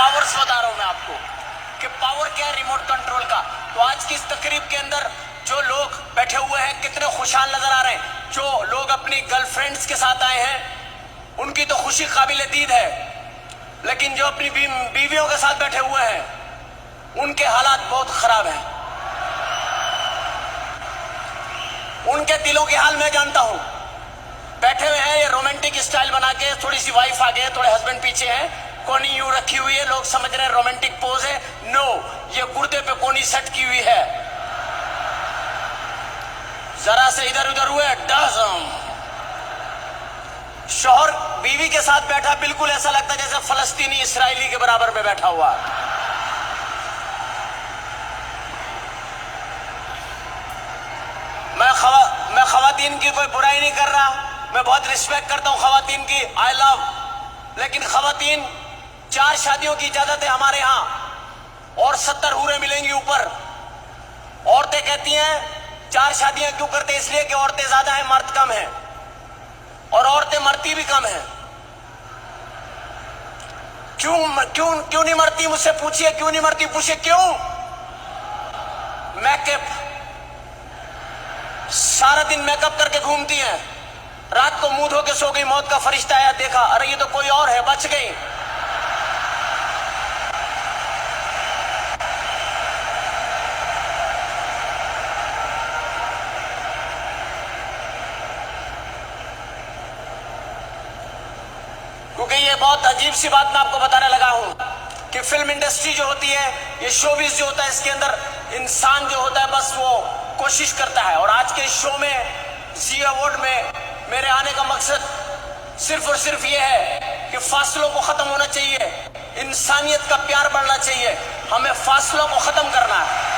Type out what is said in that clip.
Powers बता रहा हूं मैं आपको कि पावर क्या है रिमोट कंट्रोल का। तो आज की इस तकरीब के अंदर जो लोग बैठे हुए हैं कितने खुशहाल नजर आ रहे हैं। जो लोग अपनी गर्लफ्रेंड्स के साथ आए हैं उनकी तो खुशी काबिल दीद है, लेकिन जो अपनी बीवियों के साथ बैठे हुए हैं उनके हालात बहुत खराब हैं। उनके दिलों के हाल मैं जानता हूं। बैठे हुए हैं ये रोमांटिक स्टाइल बना के, थोड़ी सी वाइफ आगे थोड़े हस्बैंड पीछे हैं, कोनी यूं रखी हुई है, लोग समझ रहे हैं रोमांटिक पोज है। नो, ये गुर्दे पे कोनी सेट की हुई है। जरा से इधर उधर हुए डज़म। शौहर बीवी के साथ बैठा, बिल्कुल ऐसा लगता है जैसे फलस्तीनी इसराइली के बराबर में बैठा हुआ। मैं खवातीन की कोई बुराई नहीं कर रहा, मैं बहुत रिस्पेक्ट करता हूं खवातीन की, आई लव। लेकिन खवातीन 4 शादियों की इजाजत है हमारे यहां और 70 हूरें मिलेंगी ऊपर। औरतें कहती हैं 4 शादियां क्यों करते, इसलिए कि औरतें ज्यादा हैं मर्द कम हैं, और औरतें मरती भी कम हैं। क्यों क्यों क्यों नहीं मरती, मुझसे पूछिए क्यों नहीं मरती, पूछिए क्यों। मेकअप, सारा दिन मेकअप करके घूमती हैं, रात को मुंह धो के सो गई, मौत का फरिश्ता आया, देखा अरे ये तो कोई और है, बच गई। क्योंकि ये बहुत अजीब सी बात मैं आपको बताने लगा हूं कि फिल्म इंडस्ट्री जो होती है, ये शोबिज जो होता है, इसके अंदर इंसान जो होता है बस वो कोशिश करता है। और आज के इस शो में, जी अवार्ड में मेरे आने का मकसद सिर्फ और सिर्फ ये है कि फासलों को खत्म होना चाहिए, इंसानियत का प्यार बढ़ना चाहिए, हमें फासलों को खत्म करना है।